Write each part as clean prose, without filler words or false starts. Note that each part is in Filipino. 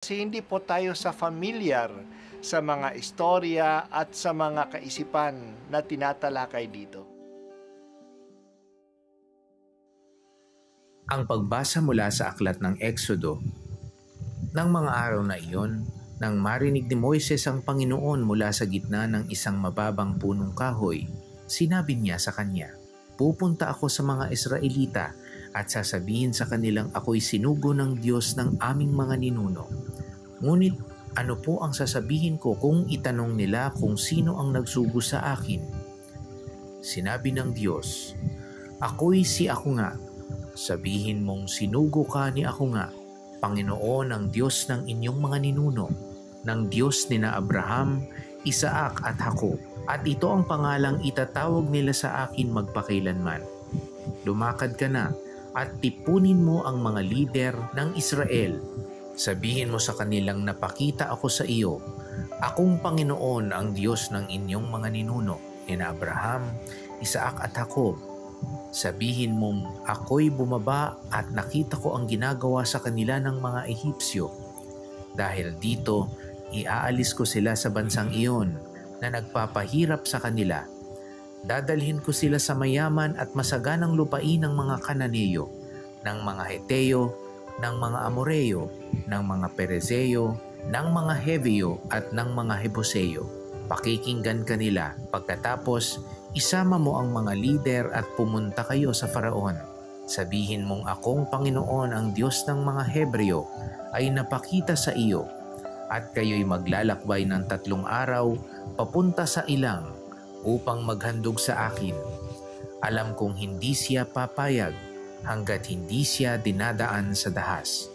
Kasi hindi po tayo sa familiar sa mga istorya at sa mga kaisipan na tinatalakay dito. Ang pagbasa mula sa aklat ng Eksodo. Nang mga araw na iyon, nang marinig ni Moises ang Panginoon mula sa gitna ng isang mababang punong kahoy, sinabi niya sa kanya, "Pupunta ako sa mga Israelita at sasabihin sa kanilang ako'y sinugo ng Diyos ng aming mga ninuno. Ngunit ano po ang sasabihin ko kung itanong nila kung sino ang nagsugo sa akin?" Sinabi ng Diyos, "Ako'y si ako nga. Sabihin mong sinugo ka ni ako nga, Panginoon ang Diyos ng inyong mga ninuno, ng Diyos ni na Abraham, Isaac at Jacob, at ito ang pangalang itatawag nila sa akin magpakailanman. Lumakad ka na at tipunin mo ang mga lider ng Israel. Sabihin mo sa kanilang napakita ako sa iyo, akong Panginoon ang Diyos ng inyong mga ninuno, ni na Abraham, Isaac at Jacob. Sabihin mong ako'y bumaba at nakita ko ang ginagawa sa kanila ng mga Ehipsyo. Dahil dito, iaalis ko sila sa bansang iyon na nagpapahirap sa kanila. Dadalhin ko sila sa mayaman at masaganang lupain ng mga Kananeyo, ng mga Heteo, ng mga Amoreo, ng mga Perezeo, ng mga Heveo at ng mga Hebuseo. Pakikinggan kanila. Pagkatapos, isama mo ang mga lider at pumunta kayo sa Faraon. Sabihin mong akong Panginoon ang Diyos ng mga Hebreo ay napakita sa iyo at kayo'y maglalakbay ng 3 araw papunta sa ilang upang maghandog sa akin. Alam kong hindi siya papayag hanggat hindi siya dinadaan sa dahas.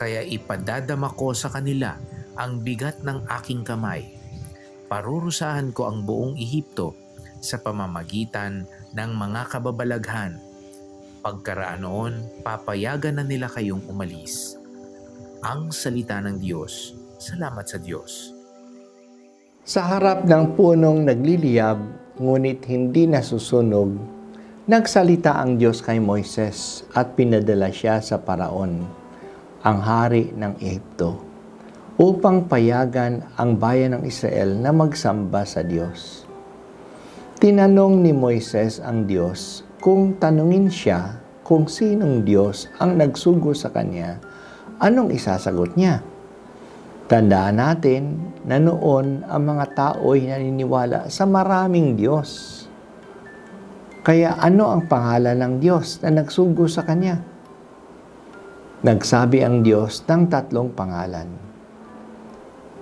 Kaya ipadadama ko sa kanila ang bigat ng aking kamay. Parurusahan ko ang buong Ehipto sa pamamagitan ng mga kababalaghan. Pagkaraan noon, papayagan na nila kayong umalis." Ang salita ng Diyos. Salamat sa Diyos. Sa harap ng punong nagliliyab, ngunit hindi nasusunog, nagsalita ang Diyos kay Moises at pinadala siya sa Paraon, ang hari ng Ehipto, upang payagan ang bayan ng Israel na magsamba sa Diyos. Tinanong ni Moises ang Diyos kung tanungin siya kung sinong Diyos ang nagsugo sa kanya, anong isasagot niya? Tandaan natin na noon ang mga tao ay naniniwala sa maraming Diyos. Kaya ano ang pangalan ng Diyos na nagsugo sa kanya? Nagsabi ang Diyos ng 3 pangalan.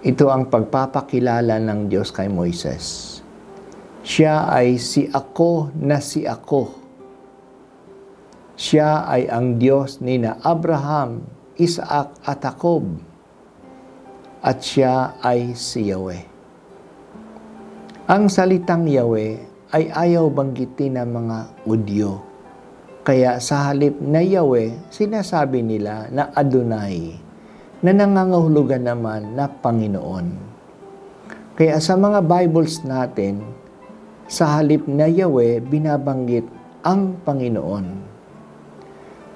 Ito ang pagpapakilala ng Diyos kay Moises. Siya ay si ako na si ako. Siya ay ang Diyos ni na Abraham, Isaac at Jacob. At siya ay si Yahweh. Ang salitang Yahweh ay ayaw banggitin ng mga Hudyo. Kaya sa halip na Yahweh, sinasabi nila na Adonai, na nangangahulugan naman na Panginoon. Kaya sa mga Bibles natin, sa halip na Yahweh, binabanggit ang Panginoon.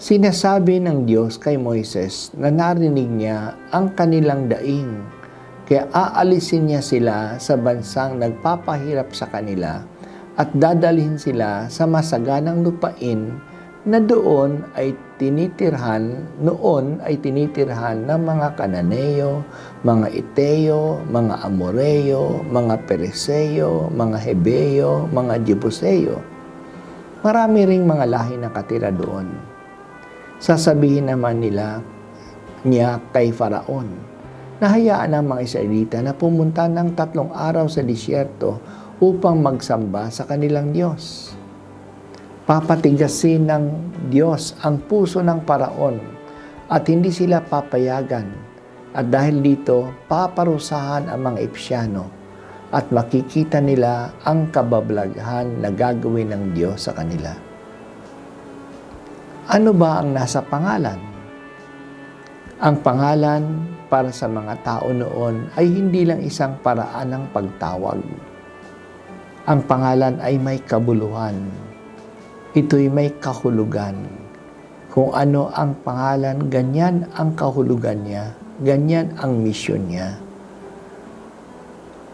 Sinasabi ng Diyos kay Moises na narinig niya ang kanilang daing, kaya aalisin niya sila sa bansang nagpapahirap sa kanila at dadalhin sila sa masaganang lupain na noon ay tinitirhan ng mga Kananeo, mga Eteo, mga Amoreo, mga Perezeo, mga Heveo, mga Jebuseo. Marami ring mga lahi na katira doon. Sasabihin naman niya kay Faraon, nahayaan ang mga Israelita na pumunta ng 3 araw sa disyerto upang magsamba sa kanilang Diyos. Papatigasin ng Diyos ang puso ng Paraon at hindi sila papayagan. At dahil dito, paparusahan ang mga Ehipsyano at makikita nila ang kababalaghan na gagawin ng Diyos sa kanila. Ano ba ang nasa pangalan? Ang pangalan para sa mga tao noon ay hindi lang isang paraan ng pagtawag. Ang pangalan ay may kabuluhan. Ito'y may kahulugan. Kung ano ang pangalan, ganyan ang kahulugan niya Ganyan ang misyon niya.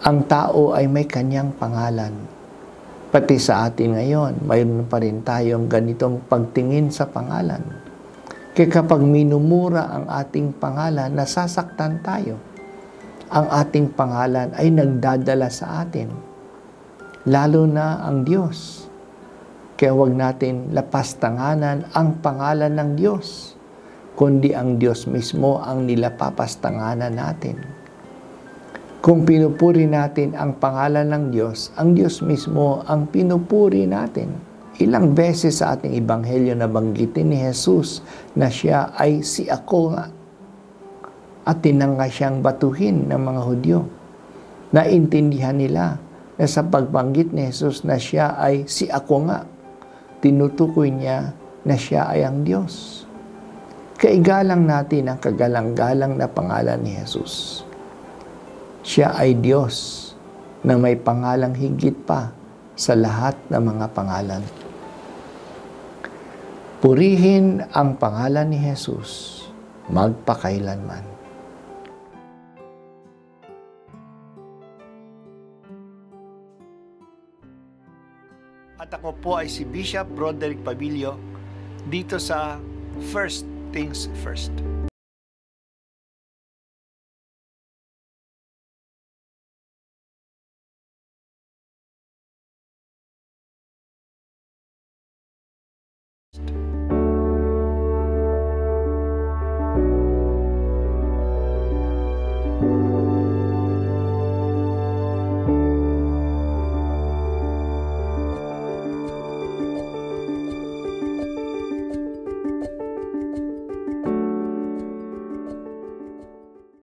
Ang tao ay may kanyang pangalan. Pati sa atin ngayon, mayroon pa rin tayong ganitong pagtingin sa pangalan. Kaya kapag minumura ang ating pangalan, nasasaktan tayo. Ang ating pangalan ay nagdadala sa atin. Lalo na ang Diyos. Kaya huwag natin lapastanganan ang pangalan ng Diyos, kundi ang Diyos mismo ang nilapapastanganan natin. Kung pinupuri natin ang pangalan ng Diyos, ang Diyos mismo ang pinupuri natin. Ilang beses sa ating ebanghelyo nabanggitin ni Jesus na siya ay si ako nga. At tinangka siyang batuhin ng mga Hudyo. Naintindihan nila na sa pagbanggit ni Jesus na siya ay si ako nga, tinutukoy niya na siya ay ang Diyos. Kaigalang natin ang kagalang-galang na pangalan ni Jesus. Siya ay Diyos na may pangalang higit pa sa lahat ng mga pangalan. Purihin ang pangalan ni Jesus magpakailanman. At ako po ay si Bishop Broderick Pabilio dito sa First Things First.